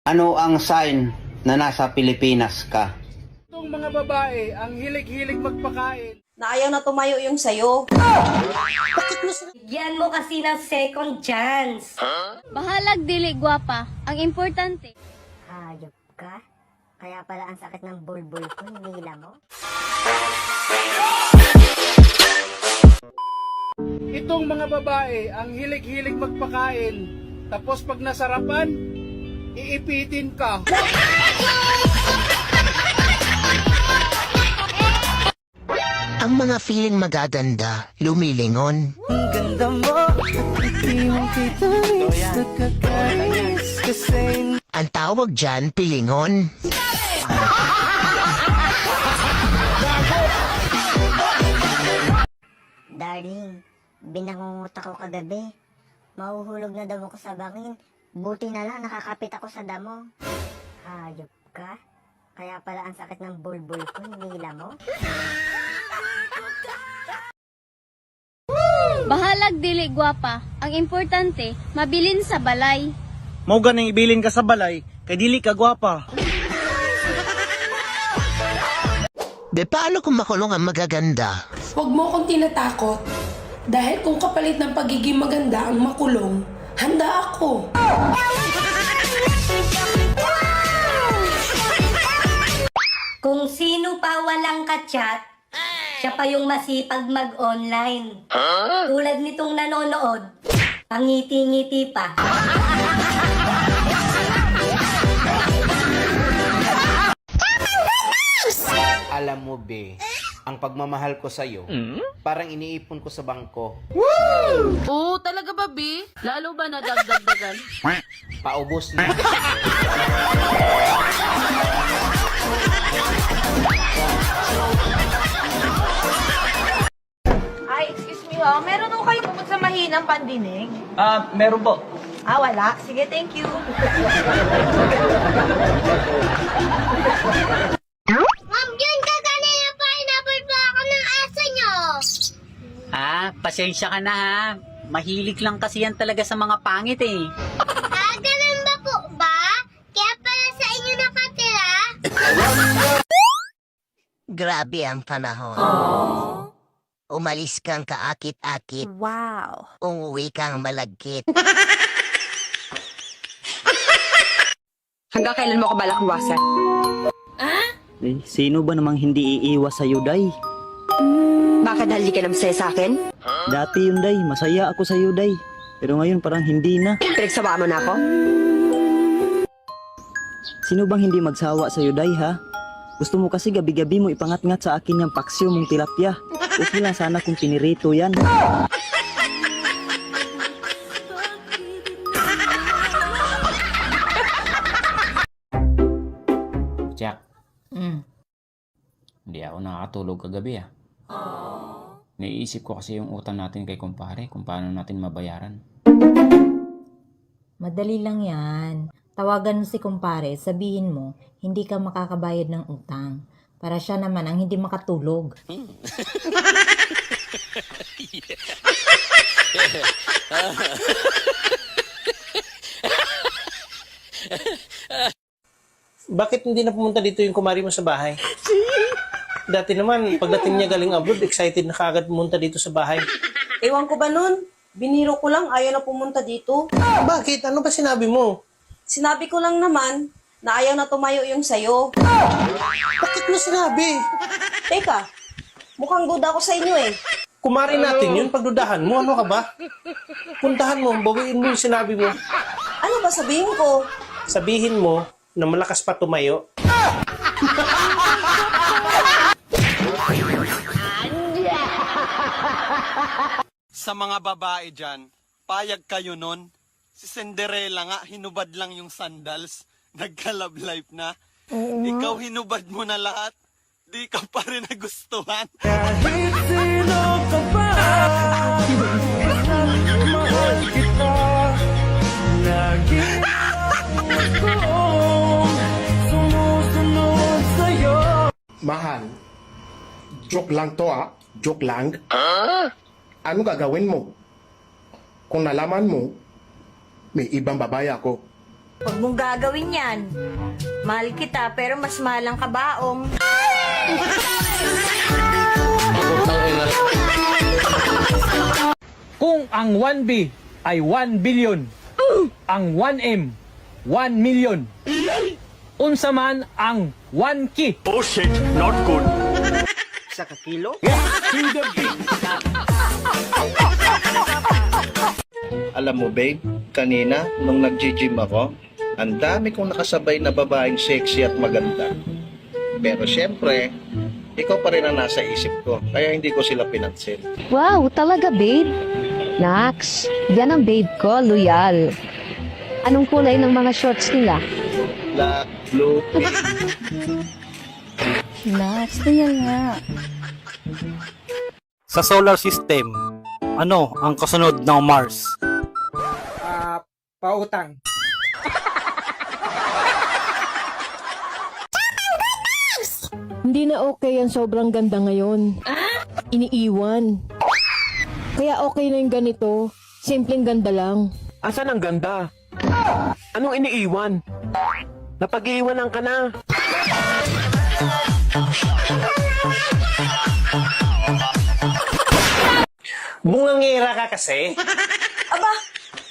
Ano ang sign na nasa Pilipinas ka? Itong mga babae, ang hilig-hilig magpakain. Na ayaw na tumayo yung sayo. Bigyan mo kasi ng second chance. Bahalag dili gwapa. Ang importante. Hayop ka? Kaya pala ang sakit ng bulbul ko, hinihila mo? Itong mga babae, ang hilig-hilig magpakain. Tapos pag nasarapan, iipitin ka. Ang mga feeling magaganda, lumilingon. Ang ganda mo, hindi mo kitamis, nakakainis kasi Ang tawag dyan, pilingon. Darling, binangungot ako kagabi. Mahuhulog na daw ako sa bangin. Buti na lang nakakapit ako sa damo. Hayop ka? Kaya pala ang sakit ng bulbul ko, hinihila mo? Bahalag dili gwapa. Ang importante, mabilin sa balay. Mao ganing ibilin ka sa balay, kay dili ka gwapa. De paano kung makulong ang magaganda? Huwag mo akong tinatakot. Dahil kung kapalit ng pagiging maganda ang makulong, handa ako. Kung sino pa walang kachat, siya pa yung masipag mag-online. Tulad nitong nanonood, pangiti-ngiti pa. Alam mo, be, ang pagmamahal ko sa'yo, parang iniipon ko sa bangko. Oo, talaga ba, B? Lalo ba nadagdagdagan? Paubos na. Ay, excuse me ha. Meron ako kayo bukod sa mahinang pandinig? Meron po. Ah, wala. Sige, thank you. Ma'am, yun ka kanina pineapple pa ako ng asa nyo. pasensya ka na ha. Mahilig lang kasi yan talaga sa mga pangit eh. Ganun ba po ba? Kaya pala sa inyo nakatira? Grabe ang panahon. Umalis kang kaakit-akit. Wow. Umuwi kang malagkit. Hanggang kailan mo ko balak iwasan? Eh, sino ba namang hindi iiwas sa'yo, Day? Bakit dahil di ka namasaya sa akin? Dati yun, Day. Masaya ako sa'yo, Day. Pero ngayon parang hindi na. Pinagsawaan mo na ako? Sino bang hindi magsawa sa'yo, Day, ha? Gusto mo kasi gabi-gabi mo ipangat-ngat sa akin yung paksyo mong tilapia. Okay lang sana kung pinirito yan. Jack. Hindi ako nakakatulog kagabi ah. Naiisip ko kasi yung utang natin kay kumpare, kung paano natin mabayaran. Madali lang yan. Tawagan mo si kumpare, sabihin mo, hindi ka makakabayad ng utang. Para siya naman ang hindi makatulog. Bakit hindi na pumunta dito yung kumari mo sa bahay? Dati naman, pagdating niya galing abroad, excited na kagad pumunta dito sa bahay. Ewan ko ba nun? Biniro ko lang, ayaw na pumunta dito. Bakit? Ano ba sinabi mo? Sinabi ko lang naman na ayaw na tumayo yung sayo. Bakit mo sinabi? Teka, mukhang duda ako sa inyo eh. Kumari natin yun, pagdudahan mo, ano ka ba? Puntahan mo, bawiin mo yung sinabi mo. Ano ba sabihin ko? Sabihin mo na malakas pa tumayo. Sa mga babae dyan, payag kayo nun. Si Cinderella nga, hinubad lang yung sandals. Nagka-love life na. Ikaw hinubad mo na lahat. Di ka pa rin nagustuhan. Kahit sino ka ba, mahal kita. Lagi akong sumusunod sa'yo. Mahal, joke lang to ah. Joke lang. Ano gagawin mo? Kung nalaman mo, may ibang babae ako. Huwag mong gagawin yan. Mahal kita, pero mas mahal ang kabaong. Kung ang 1B ay 1 billion, ang 1M, 1 million, unsa man ang 1K. Oh shit, not good. Sa kakilo? Alam mo babe, kanina nung nag-gym ako, ang dami kong nakasabay na babaeng sexy at maganda. Pero syempre, ikaw pa rin ang nasa isip ko, kaya hindi ko sila pinansin. Wow, talaga babe? Nax, yan ang babe ko, loyal. Anong kulay ng mga shorts nila? Black, blue, pink. Nax, loyal nga. Sa solar system, ano ang kasunod ng Mars? Pautang. Hindi na okay ang sobrang ganda ngayon. Iniiwan. Kaya okay na yung ganito. Simpleng ganda lang. Asan ang ganda? Anong iniiwan? Napag-iiwanan ka na. Bungangera ka kasi. Aba,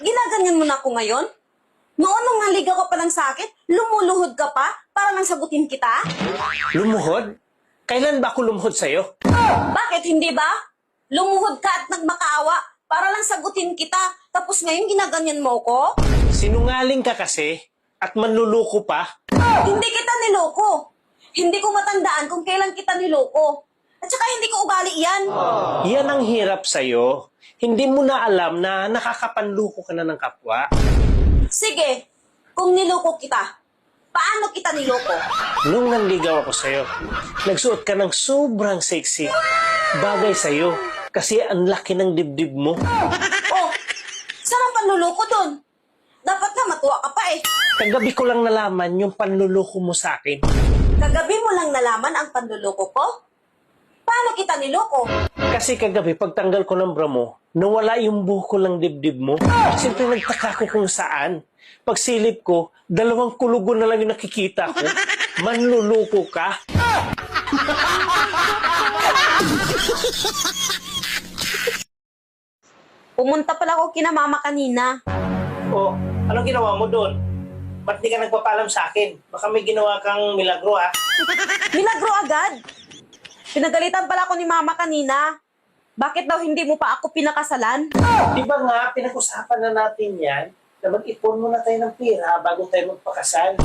ginaganyan mo na ako ngayon? Noon nung naligaw ka pa lang sa akin, lumuluhod ka pa para lang sagutin kita? Lumuhod? Kailan ba ako lumuhod sa'yo? Bakit hindi ba? Lumuhod ka at nagmakaawa para lang sagutin kita, tapos ngayon ginaganyan mo ko? Sinungaling ka kasi at manluluko pa. Hindi kita niloko. Hindi ko matandaan kung kailan kita niloko. At saka hindi ko ugali yan. Yan ang hirap sa'yo. Hindi mo na alam na nakakapanluko ka na ng kapwa. Sige, kung niloko kita, paano kita niloko? Nung nanligaw ako sa'yo, nagsuot ka ng sobrang sexy. Bagay sa'yo kasi ang laki ng dibdib mo. Oh, saan ang panluloko dun? Dapat nga matuwa ka pa eh. Kagabi ko lang nalaman yung panluloko mo sa akin. Kagabi mo lang nalaman ang panluloko ko? Paano kita niloko? Kasi kagabi, pagtanggal ko ng bra mo, nawala yung buhok ng dibdib mo. Siyempre nagtaka ko kung saan. Pagsilip ko, 2 kulugo na lang yung nakikita ko. Manluloko ka. Pumunta pala ako kina mama kanina. Oh, anong ginawa mo doon? Ba't di ka nagpapalam sa akin? Baka may ginawa kang milagro, ha? Milagro agad. Pinagalitan pala ako ni mama kanina. Bakit daw hindi mo pa ako pinakasalan? Di ba nga, pinag-usapan na natin yan na mag-ipon muna tayo ng pera bago tayo magpakasal.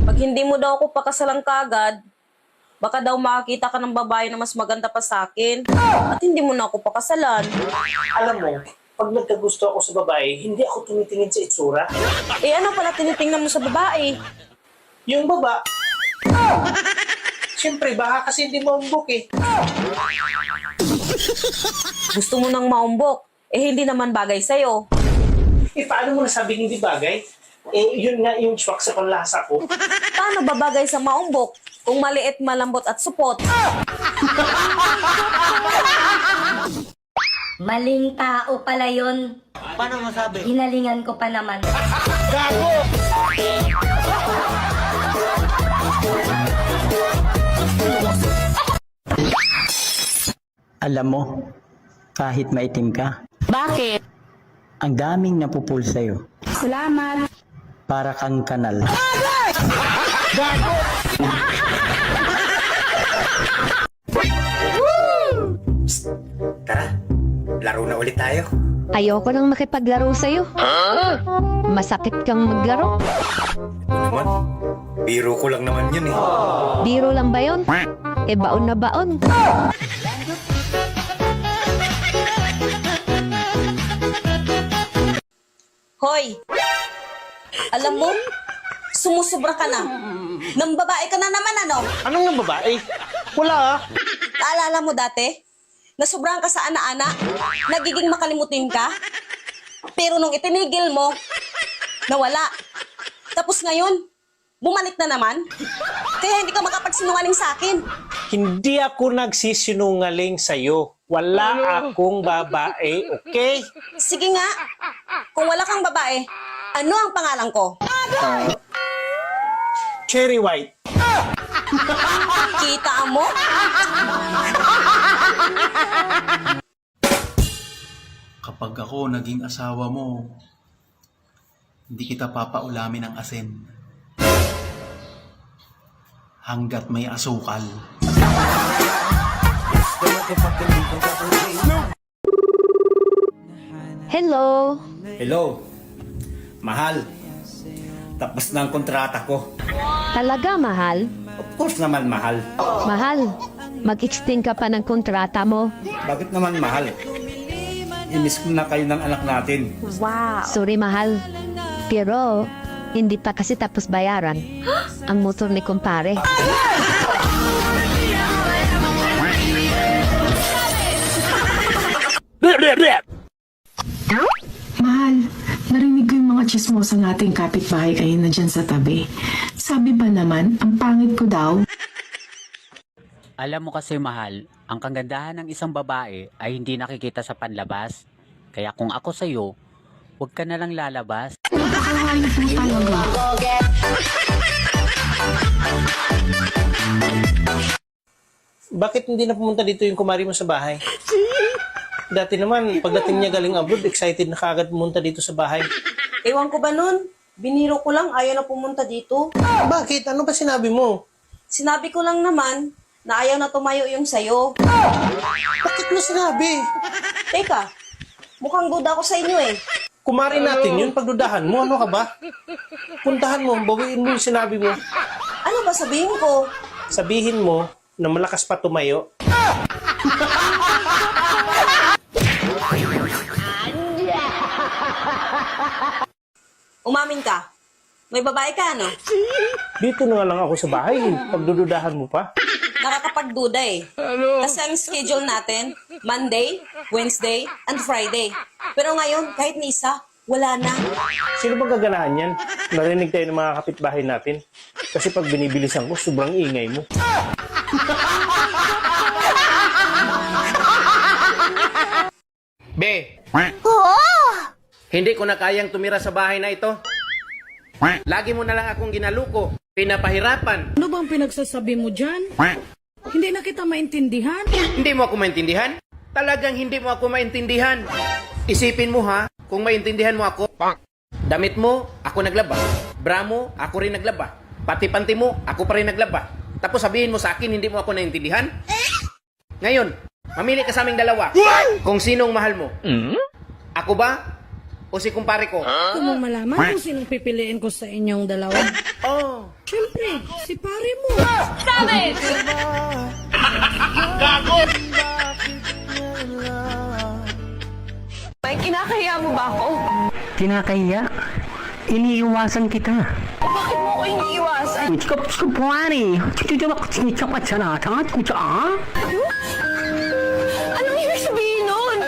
Pag hindi mo daw ako pakasalan kaagad, baka daw makakita ka ng babae na mas maganda pa sa akin. At hindi mo na ako pakasalan. Alam mo, pag nagkagusto ako sa babae, hindi ako tumitingin sa itsura. Eh ano pala tinitingnan mo sa babae? Yung baba. Siyempre, baka kasi hindi maumbok eh. Gusto mo nang maumbok, eh hindi naman bagay sa'yo. Eh, paano mo nasabing hindi bagay? Eh, yun nga yung swak sa panlasa ko. Paano ba bagay sa maumbok kung maliit, malambot at supot? Maling tao pala yun. Paano masabi? Hinalingan ko pa naman. Gago! Alam mo, kahit maitim ka, Bakit? ang daming napupul sa'yo. Salamat. Para kang kanal. Tara, laro na ulit tayo. Ayoko nang makipaglaro sa'yo. Masakit kang maglaro. Naman, biro ko lang naman yun eh. Biro lang ba yun? Eh, baon na baon. Hoy! Alam mo, sumusubra ka na. Nang babae ka na naman, ano? Anong nang babae? Wala ah. Naalala mo dati? Nasubrahan ka sa ana-ana? Nagiging makalimutin ka? Pero nung itinigil mo, nawala. Tapos ngayon, bumalik na naman? Kaya hindi ka makapagsinungaling sa akin. Hindi ako nagsisinungaling sa'yo. Wala akong babae, okay? Sige nga, kung wala kang babae, Ano ang pangalan ko? Cherry White. Kita mo? Kapag ako naging asawa mo, hindi kita papaulamin ng asin. Hanggat may asukal. Hello? Hello. Mahal. Tapos na ang kontrata ko. Talaga, mahal? Of course naman, mahal. Mahal, mag-extend ka pa ng kontrata mo. Bakit naman mahal? Inis ko na kayo ng anak natin. Wow. Sorry, mahal. Pero, hindi pa kasi tapos bayaran ang motor ni kumpare. Mahal, narinig ko yung mga chismosa nating kapitbahay kayo na dyan sa tabi. Sabi ba naman, ang pangit ko daw? Alam mo kasi mahal, ang kagandahan ng isang babae ay hindi nakikita sa panlabas. Kaya kung ako sa'yo, huwag ka na lang lalabas. Napakahayop mo talaga. Bakit hindi na pumunta dito yung kumari mo sa bahay? Dati naman, pagdating niya galing abroad, excited na kagad pumunta dito sa bahay. Ewan ko ba nun? Biniro ko lang, ayaw na pumunta dito. Bakit? Ano ba sinabi mo? Sinabi ko lang naman na ayaw na tumayo yung sayo. Bakit mo sinabi? Teka, mukhang duda ako sa inyo eh. Kumari natin yun, pagdudahan mo, ano ka ba? Puntahan mo, bawiin mo yung sinabi mo. Ano ba sabihin ko? Sabihin mo na malakas pa tumayo. Umamin ka. May babae ka, ano? Dito na nga lang ako sa bahay, pagdududahan mo pa. Nakakapagduda eh. Kasi ang schedule natin, Monday, Wednesday, and Friday. Pero ngayon, kahit ni isa, wala na. Sino ba gaganahan yan? Narinig tayo ng mga kapitbahay natin. Kasi pag binibilisan ko, sobrang ingay mo. Be, hindi ko na kayang tumira sa bahay na ito. Lagi mo na lang akong ginaluko, pinapahirapan. Ano bang pinagsasabi mo dyan? Hindi na kita maintindihan. Hindi mo ako maintindihan? Talagang hindi mo ako maintindihan. Isipin mo ha, kung maintindihan mo ako. Damit mo, ako naglaba. Bra mo, ako rin naglaba. Pati panty mo, ako pa rin naglaba. Tapos sabihin mo sa akin, hindi mo ako naintindihan? Ngayon, mamili ka sa aming dalawa. Kung sinong mahal mo. Ako ba? O si kumpare ko? Gusto mo malaman kung sinong pipiliin ko sa inyong dalawa? Oh. Siyempre, si pare mo. Stop it! May kinakaya mo ba ako? Kinakahiya? Iniiwasan kita. Bakit mo ko iniiwasan? Anong ibig sabihin nun?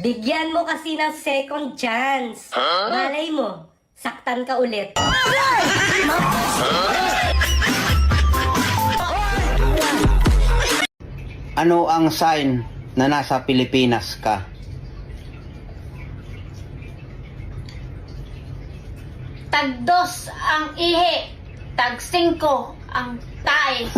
Bigyan mo kasi ng second chance. Malay mo, saktan ka ulit. Ano ang sign na nasa Pilipinas ka? Tag-2 ang ihi. Tag-5 ang tae.